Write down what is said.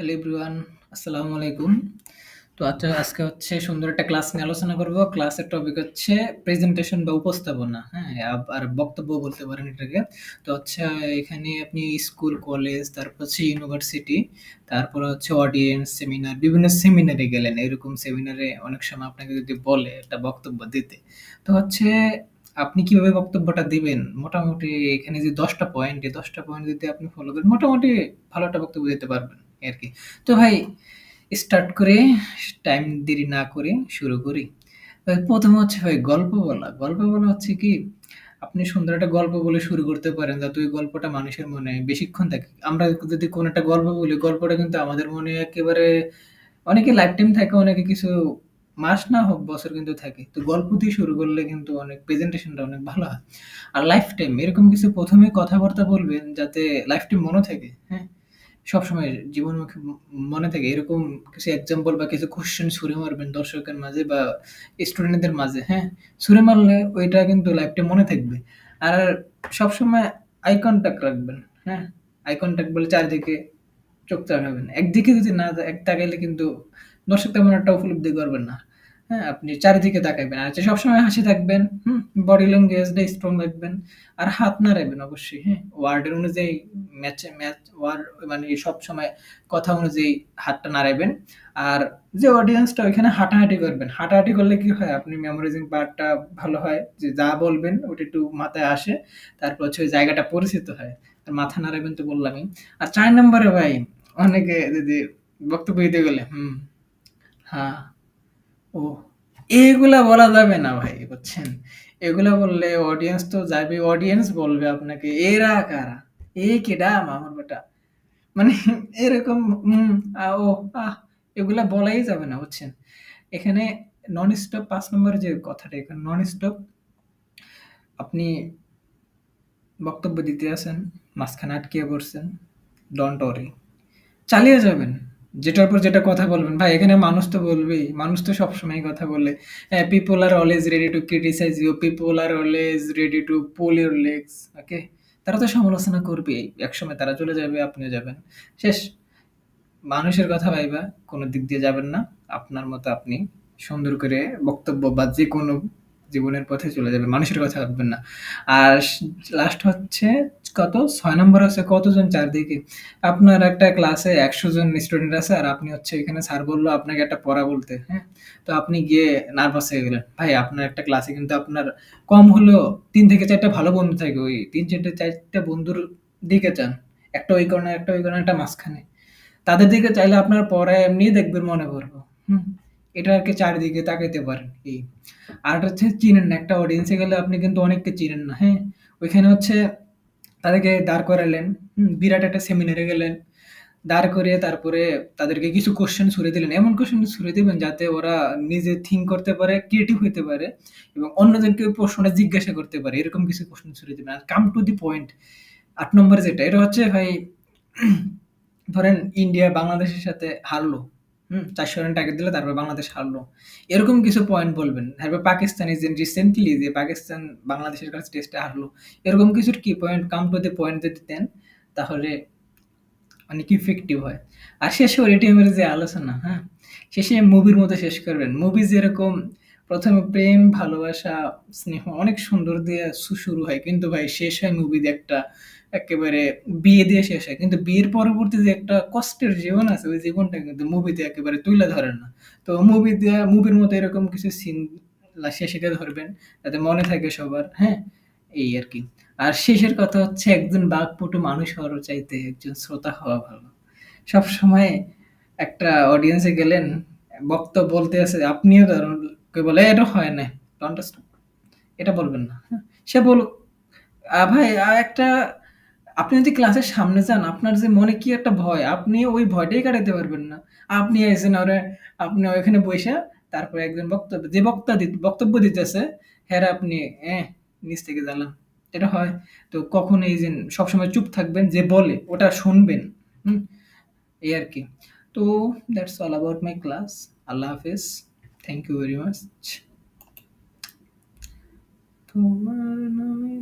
Hello everyone, আসসালামু আলাইকুম। তো আচ্ছা, আজকে হচ্ছে সুন্দর একটা ক্লাস নিয়ে আলোচনা করব। ক্লাসের টপিক হচ্ছে প্রেজেন্টেশন বা উপস্থাপনা। হ্যাঁ, আর বক্তব্য বলতে পারেন এটাকে। তো হচ্ছে এখানে আপনি স্কুল, কলেজ, তারপর হচ্ছে ইউনিভার্সিটি, তারপর হচ্ছে অডিয়েন্স, সেমিনার, বিভিন্ন সেমিনারে গেলেন। এরকম সেমিনারে অনেক সময় আপনাকে যদি বলে একটা বক্তব্য দিতে, তো হচ্ছে আপনি কিভাবে বক্তব্যটা দিবেন, মোটামুটি এখানে যে 10টা পয়েন্ট, এই 10টা পয়েন্ট যদি আপনি ফলো করেন, মোটামুটি ভালো একটা বক্তব্য দিতে পারবেন আর কি। তো ভাই, স্টার্ট করে টাইম দেরি না করে শুরু করি। প্রথমে হচ্ছে ভাই গল্প বলা। গল্প বলা হচ্ছে কি, আপনি সুন্দর একটা গল্প বলে শুরু করতে পারেন যাতে ওই গল্পটা মানুষের মনে বেশিক্ষণ থাকে। আমরা যদি কোনো একটা গল্প বলি, গল্পটা কিন্তু আমাদের মনে একেবারে অনেকে লাইফ টাইম থাকে, অনেকে কিছু মাস না হোক বছর কিন্তু থাকে। তো গল্প দিয়ে শুরু করলে কিন্তু অনেক প্রেজেন্টেশনটা অনেক ভালো হয়। আর লাইফ টাইম এরকম কিছু প্রথমে কথাবার্তা বলবেন যাতে লাইফ টাইম মনে থাকে। হ্যাঁ, সবসময় জীবনমুখী মনে থাকে এরকম কিছু এক্সাম্পল বা কিছু কোশ্চেন ছুড়ে মারবেন দর্শকের মাঝে বা স্টুডেন্টদের মাঝে। হ্যাঁ, ছুড়ে মারলে ওইটা কিন্তু লাইফটা মনে থাকবে। আর সবসময় আই কন্ট্যাক্ট রাখবেন। হ্যাঁ, আই কন্ট্যাক্ট বলে চারিদিকে চোখ তাকাবেন। একদিকে যদি না তাকাইলে কিন্তু দর্শক তেমন একটা উপলব্ধি করবেন না। হ্যাঁ, আপনি চারিদিকে তাকাইবেন। আর হচ্ছে সবসময় হাসি থাকবেন। বডি ল্যাঙ্গুয়েজটা স্ট্রং রাখবেন। আর হাত নাড়াবেন অবশ্যই। হ্যাঁ, ওয়ার্ডের অনুযায়ী ওয়ার্ড মানে সবসময় কথা অনুযায়ী হাতটা নাড়াবেন। আর যে অডিয়েন্সটা ওইখানে হাঁটাহাঁটি করবেন। হাঁটাহাঁটি করলে কি হয়? আপনি মেমোরাইজিং পার্টটা ভালো হয়। যে যা বলবেন ওটা একটু মাথায় আসে। তারপর হচ্ছে ওই জায়গাটা পরিচিত হয়। আর মাথা নাড়াবেন তো বললামই। আর ৪ নম্বরে ভাই, অনেকে যদি বক্তব্য দিতে গেলে হ্যাঁ, ও, এগুলা বলা যাবে না ভাই, বুঝছেন? এগুলা বললে অডিয়েন্স তো যাবে, অডিয়েন্স বলবে আপনাকে এরা কারা? এ কেডা মামার বেটা? মানে এরকম উম ও আহ এগুলা বলাই যাবে না, বুঝছেন? এখানে নন স্টপ ৫ নম্বরের যে কথাটা, এখানে নন স্টপ আপনি বক্তব্য দিতে আছেন, মাঝখানে আটকিয়ে পড়ছেন, ডোন্ট ওয়ারি, চালিয়ে যাবেন। যেটার পর যেটা কথা বলবেন। ভাই এখানে মানুষ তো বলবেই। মানুষ তো সবসময় কথা বলে। People are always ready to criticize you, people are always ready to pull your legs. Okay? তারা তো সমালোচনা করবেই। একসময় তারা চলে যাবে, আপনিও যাবেন। শেষ। মানুষের কথা ভাইবা কোনো দিক দিয়ে যাবেন না। আপনার মতো আপনি সুন্দর করে বক্তব্য বা যেকোনো জীবনের পথে চলে যাবেন। মানুষের কথা ভাববেন না। আর লাস্ট হচ্ছে কত? ৬ নম্বর হচ্ছে কতজন চারদিকে। আপনার একটা ক্লাসে ১০০ জন স্টুডেন্ট আছে আর আপনি হচ্ছে এখানে স্যার বলল আপনাকে একটা পড়া বলতে, হ্যাঁ? তো আপনি গিয়ে নার্ভাস হয়ে গেলেন। ভাই আপনার একটা ক্লাসে কিন্তু আপনার কম হলেও ৩ থেকে ৪ টা ভালো বন্ধু থাকে। ওই ৩-৪ টা বন্ধুর দিকে যান। একটা ওই কর্নার, একটা ওই কর্নার, একটা মাঝখানে। তাদের দিকে চাইলে আপনার পড়া এমনিই দেখবেন মনে পড়বে। হুম? এটা আরকি চারিদিকে তাকাইতে পারেন এই। আরেকটা হচ্ছে চিনেন না। একটা অডিয়েন্সে গেলে আপনি কিন্তু অনেককে চিনেন না, হ্যাঁ? ওইখানে হচ্ছে তাদেরকে দাঁড় করাইলেন, বিরাট একটা সেমিনারে গেলেন। দাঁড় করিয়ে তারপরে তাদেরকে কিছু কোয়েশ্চেন ছুড়ে দিলেন। এমন কোয়েশ্চেন ছুড়ে দিবেন যাতে ওরা নিজে থিঙ্ক করতে পারে, ক্রিয়েটিভ হইতে পারে এবং অন্যজনকে ওই প্রশ্নটা জিজ্ঞাসা করতে পারে। এরকম কিছু কোয়েশ্চেন ছুড়ে দিবেন। আর কাম টু দি পয়েন্ট। ৮ নম্বরে যেটা, এটা হচ্ছে ভাই, ধরেন ইন্ডিয়া বাংলাদেশের সাথে হারলো। ৪০০ রান টার্গেট দিল, তারপর বাংলাদেশ হারলো। এরকম কিছু পয়েন্ট বলবেন। তারপর পাকিস্তান ইজ ইন রিসেন্টলি যে পাকিস্তান বাংলাদেশের কাছে টেস্টে হারলো। এরকম কিছুর কি point, come to the point যদি দেন, তাহলে অনেক ইফেক্টিভ হয়। আর শেষে ওরিটিএমের যে আলোচনা, হ্যাঁ? শেষে মুভির মতো শেষ করবেন। মুভি যেরকম ১ম এ প্রেম, ভালোবাসা, স্নেহ অনেক সুন্দর দিয়ে শুরু হয়। কিন্তু ভাই শেষ হয় মুভি দিয়ে একটা একেবারে বিয়ে দিয়ে শেষ হয়। কিন্তু বিয়ের পরবর্তী যে একটা কষ্টের জীবন আছে, ওই জীবনটা কিন্তু মুভিতে একেবারে তুইলা ধরেন না। তো মুভির মতো এরকম কিছু সিন শেষে দিয়ে ধরবেন, যাতে মনে থাকে সবার, হ্যাঁ? এই আরকি। আর শেষের কথা হচ্ছে, একজন বাকপটু মানুষ হওয়ার চাইতে একজন শ্রোতা হওয়া ভালো। সবসময় একটা অডিয়েন্সে গেলেন, বক্তা বলতে আছে, আপনিও ধরুন কেউ বলে, "এটা হয় নাই, ডন্ট স্টপ।" এটা বলবেন না। হ্যাঁ? সে বলুক। ভাই একটা, আপনি যদি ক্লাসের সামনে যান, আপনার যে মনে কি একটা ভয়, আপনি ওই ভয়টাই কাটাইতে পারবেন না। আপনি আইছেন আপনি ওইখানে বইসা, তারপরে একজন যে বক্তব্য দিতেছে, হ্যাঁ আপনি নিচ থেকে জ্বালান। এটা হয়? তো কখন এই যে সবসময় চুপ থাকবেন, যে বলে ওটা শুনবেন। হুম? এই আরকি। তো that's all about my class. আল্লাহ হাফেজ। Thank you very much. তোমার নামে